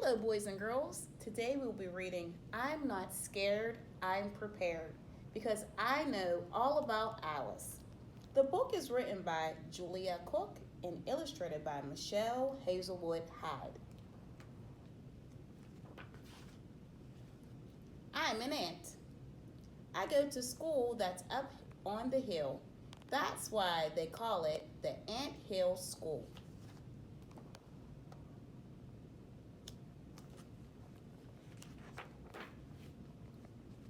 Hello, boys and girls. Today we will be reading I'm Not Scared, I'm Prepared because I know all about Alice. The book is written by Julia Cook and illustrated by Michelle Hazelwood Hyde. I'm an ant. I go to school that's up on the hill. That's why they call it the Ant Hill School.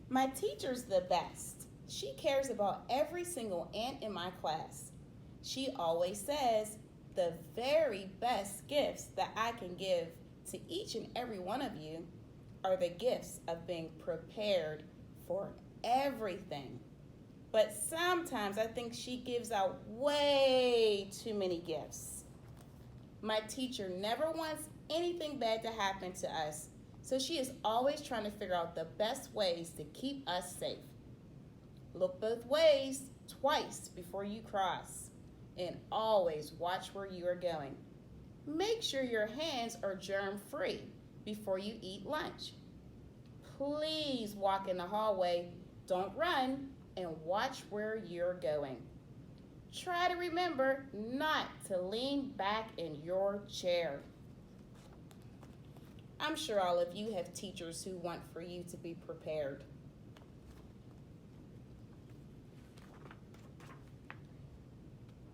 My teacher's the best. She cares about every single ant in my class. She always says the very best gifts that I can give to each and every one of you are the gifts of being prepared for everything. But sometimes I think she gives out way too many gifts. My teacher never wants anything bad to happen to us, so she is always trying to figure out the best ways to keep us safe. Look both ways twice before you cross, and always watch where you are going. Make sure your hands are germ-free before you eat lunch. Please walk in the hallway, don't run, and watch where you're going. Try to remember not to lean back in your chair. I'm sure all of you have teachers who want for you to be prepared.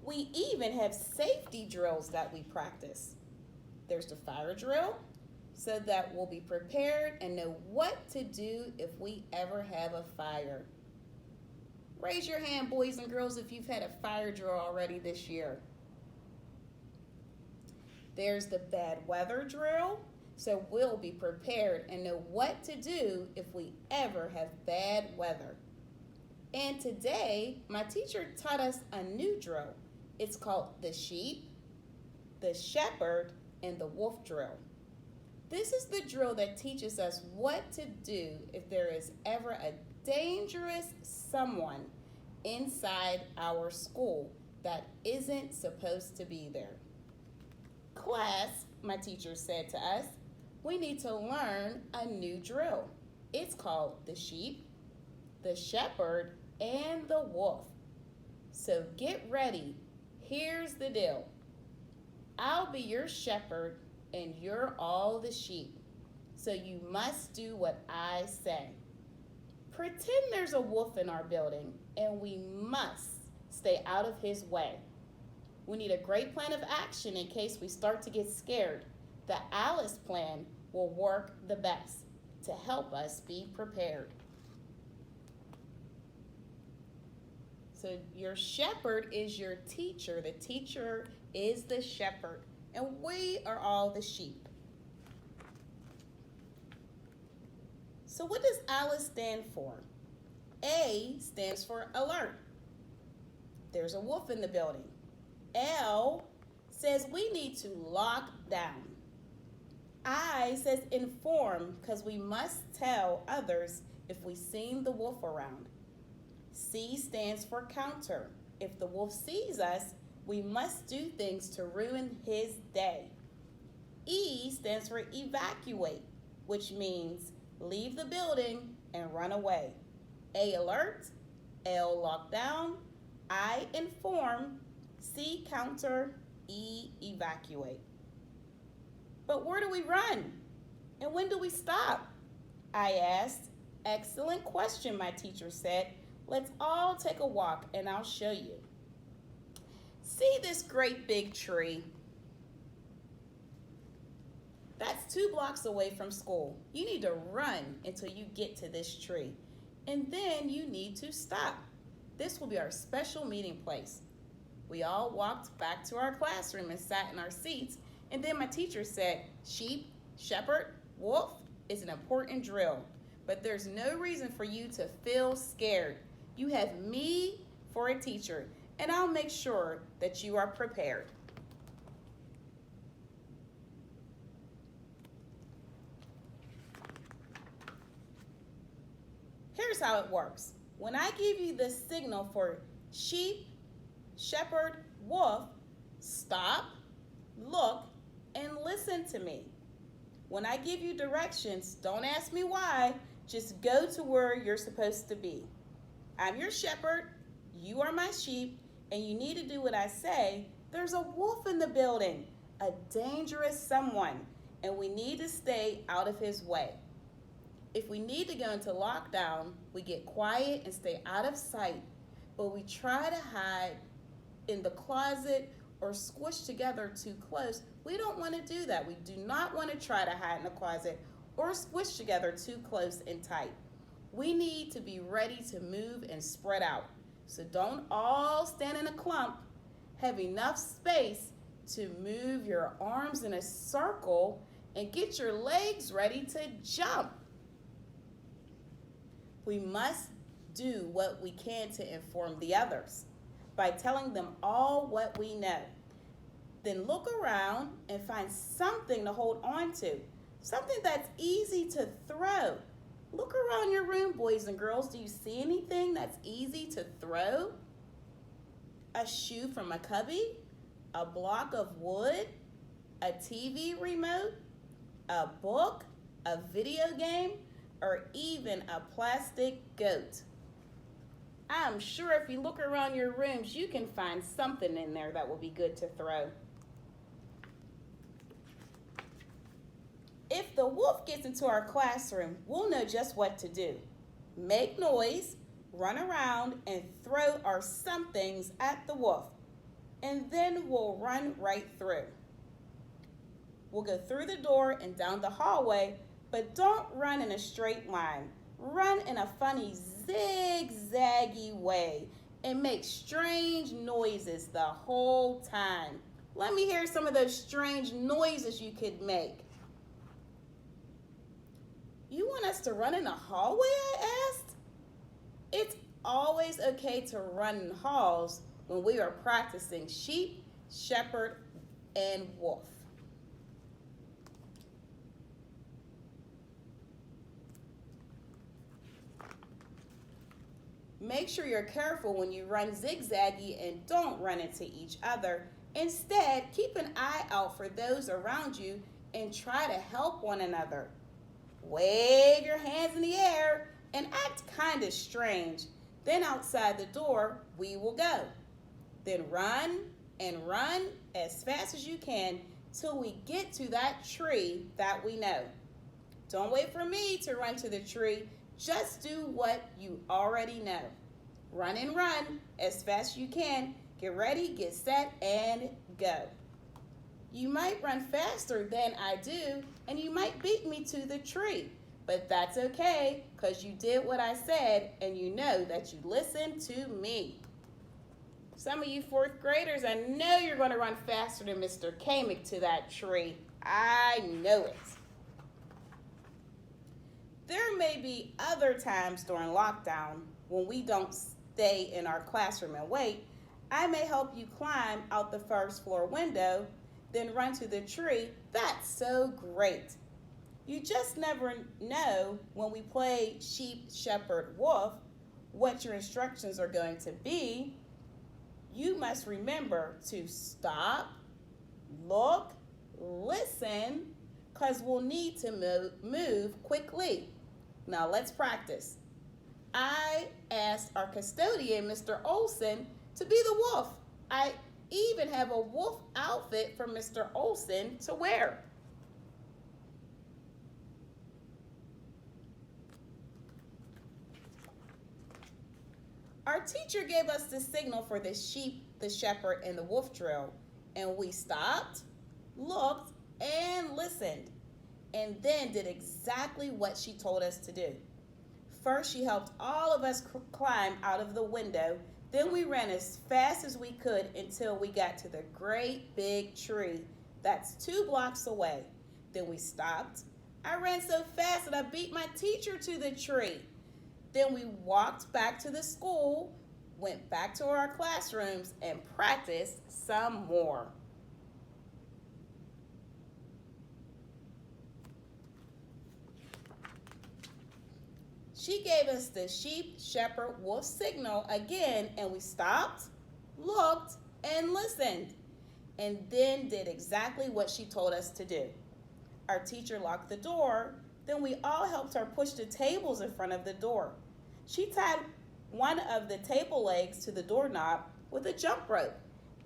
We even have safety drills that we practice. There's the fire drill, so that we'll be prepared and know what to do if we ever have a fire. Raise your hand, boys and girls, if you've had a fire drill already this year. There's the bad weather drill, so we'll be prepared and know what to do if we ever have bad weather. And today, my teacher taught us a new drill. It's called the sheep, the shepherd, and the wolf drill. This is the drill that teaches us what to do if there is ever a dangerous someone inside our school that isn't supposed to be there. Class, my teacher said to us, we need to learn a new drill. It's called the sheep, the shepherd, and the wolf. So get ready. Here's the deal. I'll be your shepherd and you're all the sheep. So you must do what I say. Pretend there's a wolf in our building and we must stay out of his way. We need a great plan of action in case we start to get scared. The Alice plan will work the best to help us be prepared. So your shepherd is your teacher. The teacher is the shepherd, and we are all the sheep. So what does Alice stand for? A stands for alert. There's a wolf in the building. L says we need to lock down. I says inform because we must tell others if we've seen the wolf around. C stands for counter. If the wolf sees us, we must do things to ruin his day. E stands for evacuate, which means leave the building and run away. A alert, L lock down, I inform, C counter, E evacuate. But where do we run? And when do we stop? I asked. Excellent question, my teacher said. Let's all take a walk and I'll show you. See this great big tree? That's 2 blocks away from school. You need to run until you get to this tree. And then you need to stop. This will be our special meeting place. We all walked back to our classroom and sat in our seats. And then my teacher said, sheep, shepherd, wolf is an important drill. But there's no reason for you to feel scared. You have me for a teacher, and I'll make sure that you are prepared. Here's how it works. When I give you the signal for sheep, shepherd, wolf, stop, look, and listen to me. When I give you directions, don't ask me why. Just go to where you're supposed to be. I'm your shepherd, you are my sheep, and you need to do what I say. There's a wolf in the building, a dangerous someone, and we need to stay out of his way. If we need to go into lockdown, we get quiet and stay out of sight, but we try to hide in the closet or squished together too close. We don't want to do that. We do not want to try to hide in the closet or squish together too close and tight. We need to be ready to move and spread out. So don't all stand in a clump. Have enough space to move your arms in a circle and get your legs ready to jump. We must do what we can to inform the others by telling them all what we know. Then look around and find something to hold on to, something that's easy to throw. Look around your room, boys and girls. Do you see anything that's easy to throw? A shoe from a cubby, a block of wood, a TV remote, a book, a video game, or even a plastic goat. I'm sure if you look around your rooms, you can find something in there that will be good to throw. If the wolf gets into our classroom, we'll know just what to do. Make noise, run around, and throw our somethings at the wolf. And then we'll run right through. We'll go through the door and down the hallway, but don't run in a straight line. Run in a funny zigzaggy way and make strange noises the whole time. Let me hear some of those strange noises you could make. You want us to run in the hallway, I asked? It's always okay to run in halls when we are practicing sheep, shepherd, and wolf. Make sure you're careful when you run zigzaggy and don't run into each other. Instead, keep an eye out for those around you and try to help one another. Wave your hands in the air and act kind of strange. Then outside the door, we will go. Then run and run as fast as you can till we get to that tree that we know. Don't wait for me to run to the tree. Just do what you already know. Run and run as fast as you can. Get ready, get set, and go. You might run faster than I do, and you might beat me to the tree. But that's okay, because you did what I said, and you know that you listened to me. Some of you fourth graders, I know you're going to run faster than Mr. Kamick to that tree. I know it. There may be other times during lockdown when we don't stay in our classroom and wait. I may help you climb out the first floor window, then run to the tree. That's so great. You just never know when we play sheep, shepherd, wolf, what your instructions are going to be. You must remember to stop, look, listen, because we'll need to move quickly. Now let's practice. I asked our custodian, Mr. Olson, to be the wolf. I even have a wolf outfit for Mr. Olson to wear. Our teacher gave us the signal for the sheep, the shepherd, and the wolf drill, and we stopped, looked, and listened, and then did exactly what she told us to do. First, she helped all of us climb out of the window. Then we ran as fast as we could until we got to the great big tree that's 2 blocks away. Then we stopped. I ran so fast that I beat my teacher to the tree. Then we walked back to the school, went back to our classrooms, and practiced some more. She gave us the sheep, shepherd, wolf signal again, and we stopped, looked, and listened, and then did exactly what she told us to do. Our teacher locked the door. Then we all helped her push the tables in front of the door. She tied one of the table legs to the doorknob with a jump rope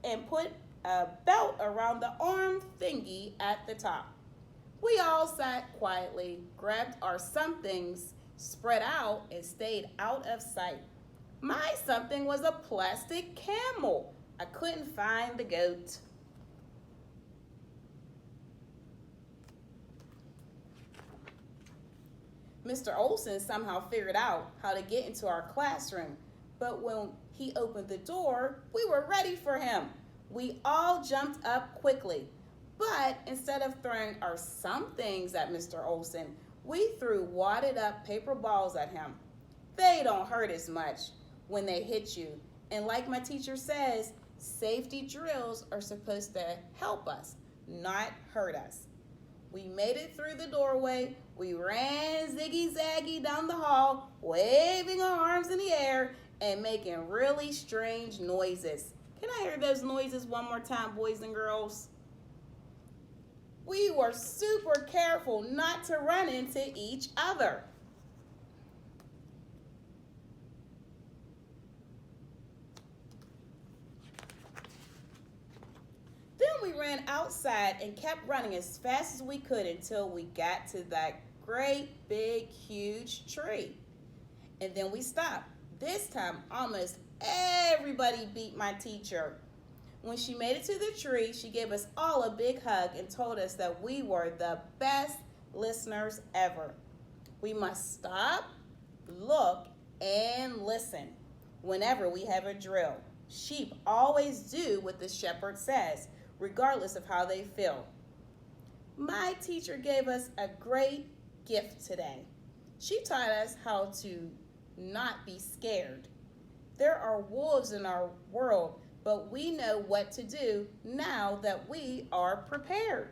and put a belt around the arm thingy at the top. We all sat quietly, grabbed our somethings, spread out, and stayed out of sight. My something was a plastic camel. I couldn't find the goat. Mr. Olson somehow figured out how to get into our classroom, but when he opened the door, we were ready for him. We all jumped up quickly, but instead of throwing our somethings at Mr. Olson, we threw wadded up paper balls at him. They don't hurt as much when they hit you, and like my teacher says, safety drills are supposed to help us, not hurt us. We made it through the doorway. We ran ziggy-zaggy down the hall, waving our arms in the air and making really strange noises. Can I hear those noises one more time, boys and girls? We were super careful not to run into each other. Then we ran outside and kept running as fast as we could until we got to that great big huge tree. And then we stopped. This time almost everybody beat my teacher. When she made it to the tree, she gave us all a big hug and told us that we were the best listeners ever. We must stop, look, and listen whenever we have a drill. Sheep always do what the shepherd says, regardless of how they feel. My teacher gave us a great gift today. She taught us how to not be scared. There are wolves in our world, but we know what to do now that we are prepared.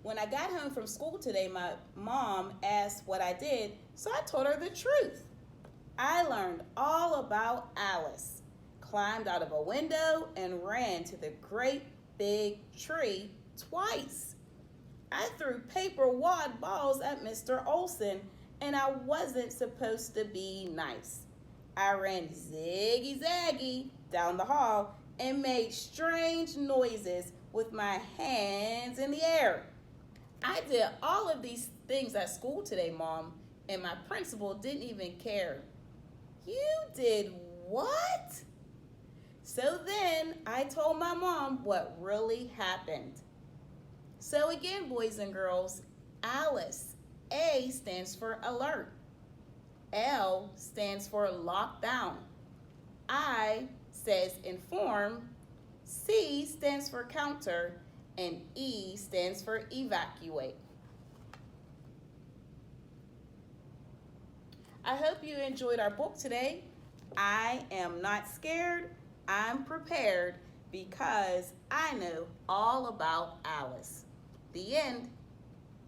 When I got home from school today, my mom asked what I did, so I told her the truth. I learned all about Alice, climbed out of a window, and ran to the great big tree twice. I threw paper wad balls at Mr. Olson, and I wasn't supposed to be nice. I ran ziggy-zaggy down the hall and made strange noises with my hands in the air. I did all of these things at school today, Mom, and my principal didn't even care. You did what? So then I told my mom what really happened. So again, boys and girls, Alice, A stands for alert. L stands for lockdown. I says inform. C stands for counter. And E stands for evacuate. I hope you enjoyed our book today. I am not scared. I'm prepared because I know all about Alice. The end.